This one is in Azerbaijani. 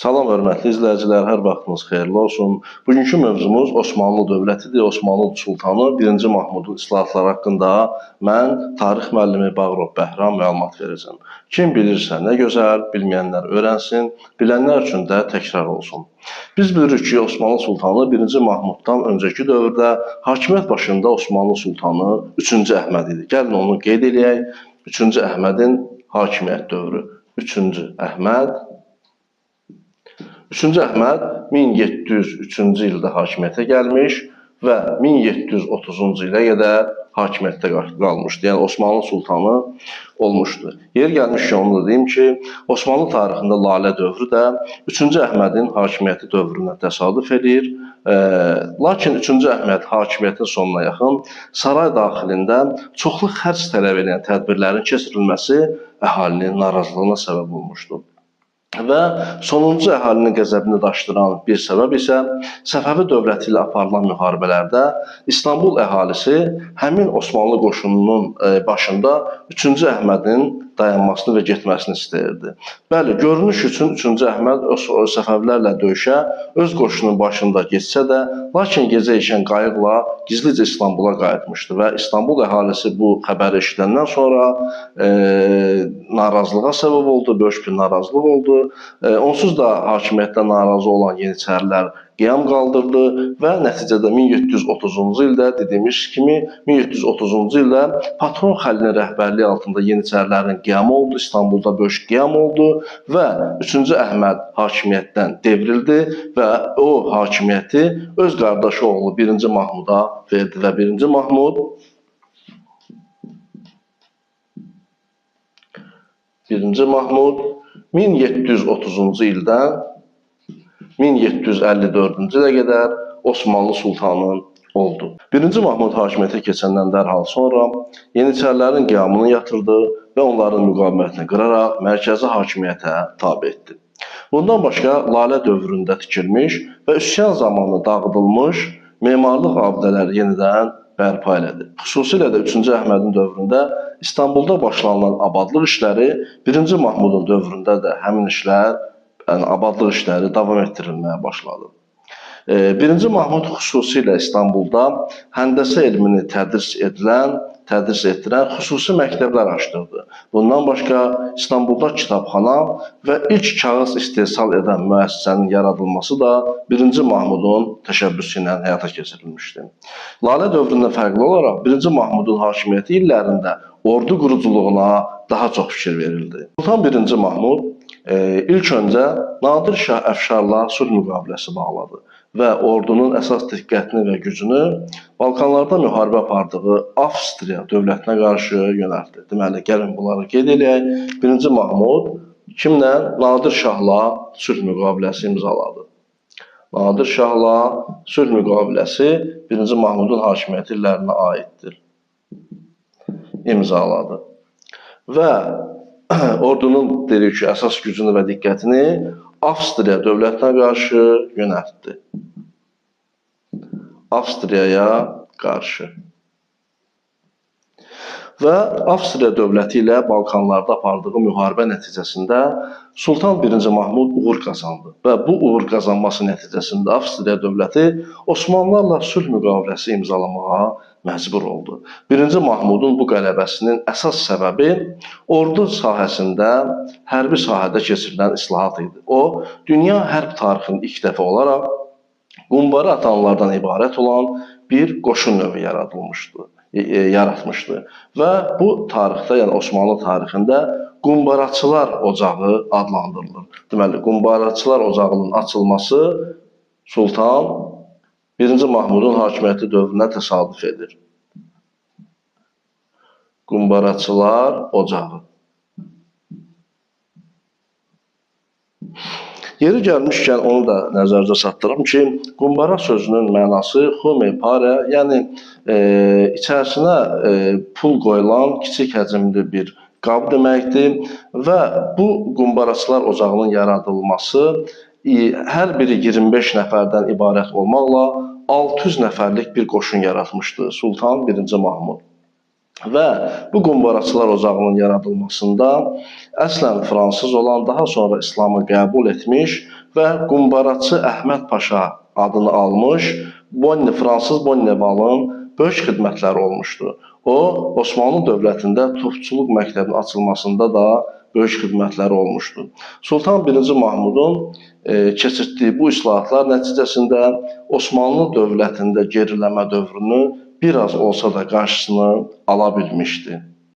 Salam hörmətli izləyicilər, hər vaxtınız xeyirli olsun. Bugünkü mövzumuz Osmanlı dövlətidir. Osmanlı sultanı 1-ci Mahmudun islahatları haqqında mən tarix müəllimi Bağırov Bəhram məlumat verəcəm. Kim bilirsə nə gözəl, bilməyənlər öyrənsin, bilənlər üçün də təkrar olsun. Biz bilirik ki, Osmanlı sultanı 1-ci Mahmuddan öncəki dövrdə hakimiyyət başında Osmanlı sultanı 3-cü Əhməd idi. Gəlin onu qeyd edək. 3-cü Əhmədin hakimiyyət dövrü. 3-cü Əhməd 1703-cü ildə hakimiyyətə gəlmiş və 1730-cu ilə qədər hakimiyyətdə qalmışdı. Yəni Osmanlı sultanı olmuşdu. Yer gəlmişkən onu da deyim ki, Osmanlı tarixində Lalə dövrü də 3-cü Əhmədin hakimiyyəti dövrünə təsadüf edir. Lakin 3-cü Əhməd hakimiyyətin sonuna yaxın saray daxilində çoxlu xərc tələb edən tədbirlərin keçirilməsi əhalinin narazılığına səbəb olmuşdu. Və sonuncu əhalinin qəzəbini daşdıran bir səbəb isə Səfəvi dövləti ilə aparılan müharibələrdə İstanbul əhalisi həmin Osmanlı qoşununun başında 3-cü Əhmədin dayanmasını və getməsini istəyirdi. Bəli, görünüş üçün 3-cü Əhməd Səfəvilərlə döyüşə öz qoşunun başında getsə də, lakin gecə ikən qayıqla gizlicə İstanbula qayıtmışdı və İstanbul əhalisi bu xəbəri eşidəndən sonra narazılığa səbəb oldu, böyük bir narazılıq oldu. Onsuz da hakimiyyətdən narazı olan Yeniçərilər qiyam qaldırdı və nəticədə 1730-cu ildə dediyimiz kimi 1730-cu ildə Patron Xəlilin rəhbərliyi altında Yeniçərilərin qiyamı oldu, İstanbulda böyük qiyam oldu və 3-cü Əhməd hakimiyyətdən devrildi və o hakimiyyəti öz qardaşı oğlu 1-ci Mahmuda verdi və 1-ci Mahmud 1730-cu ildən 1754-cü ilə qədər Osmanlı sultanı oldu. 1-ci Mahmud hakimiyyətə keçəndən dərhal sonra Yeniçərilərin qiyamını yatırdı və onların müqavimətini qıraraq mərkəzi hakimiyyətə tabe etdi. Bundan başqa Lalə dövründə tikilmiş və üsyan zamanı dağıdılmış memarlıq abidələri yenidən bərpa elədi. Xüsusilə də 3-cü Əhmədin dövründə İstanbulda başlanılan abadlıq işləri 1-ci Mahmudun dövründə də həmin işlər, yəni abadlıq işləri davam etdirilməyə başladı. 1-ci Mahmud xüsusilə İstanbulda həndəsə elmini tədris etdirən xüsusi məktəblər açdırdı. Bundan başqa İstanbulda kitabxana və ilk kağız istehsal edən müəssisənin yaradılması da 1-ci Mahmudun təşəbbüsü ilə həyata keçirilmişdi. Lalə dövründən fərqli olaraq 1-ci Mahmudun hakimiyyəti illərində ordu quruculuğuna daha çox fikir verildi. Sultan 1-ci Mahmud ilk öncə Nadir Şah Əfşarla sülh müqaviləsi bağladı və ordunun əsas diqqətini və gücünü Balkanlarda müharibə apardığı Avstriya dövlətinə qarşı yönəltdi. Deməli, gəlin bunları qeyd edək. 1-ci Mahmud kimlə? Nadir Şahla sülh müqaviləsi imzaladı. Nadir Şahla sülh müqaviləsi 1-ci Mahmudun hakimiyyəti illərinə aiddir. İmzaladı. Və ordunun dedik ki, əsas gücünü və diqqətini Avstriya dövlətinə qarşı yönəltdi. Avstriyaya qarşı. Və Avstriya dövləti ilə Balkanlarda apardığı müharibə nəticəsində Sultan 1-ci Mahmud uğur qazandı. Və bu uğur qazanması nəticəsində Avstriya dövləti Osmanlılarla sülh müqaviləsi imzalamağa məcbur oldu. 1-ci Mahmudun bu qələbəsinin əsas səbəbi ordu sahəsində, hərbi sahədə keçirilən islahat idi. O, dünya hərb tarixinin ilk dəfə olaraq qumbara atanlardan ibarət olan bir qoşun növü yaratmışdı. Və bu tarixdə, yəni Osmanlı tarixində qumbaraçılar ocağı adlandırılır. Deməli, qumbaraçılar ocağının açılması Sultan 1-ci Mahmudun hakimiyyəti dövrünə təsadüf edir. Qumbaraçılar ocağı. Yeri gəlmişkən onu da nəzərdə çatdırım ki, qumbara sözünün mənası xumepare, yəni içərisinə pul qoyulan kiçik həcmli bir qab deməkdir və bu qumbaraçılar ocağının yaradılması hər biri 25 nəfərdən ibarət olmaqla 600 nəfərlik bir qoşun yaratmışdı Sultan 1-ci Mahmud. Və bu qumbaraçılar ocağının yaradılmasında əslən fransız olan, daha sonra İslamı qəbul etmiş və qumbaraçı Əhməd Paşa adını almış fransız Bonnevalın böyük xidmətləri olmuşdu. O, Osmanlı dövlətində topçuluq məktəbinin açılmasında da böyük xidmətləri olmuşdu. Sultan 1. Mahmudun keçirtdiyi bu islahatlar nəticəsində Osmanlı dövlətində geriləmə dövrünü biraz olsa da qarşısını ala bilmişdi.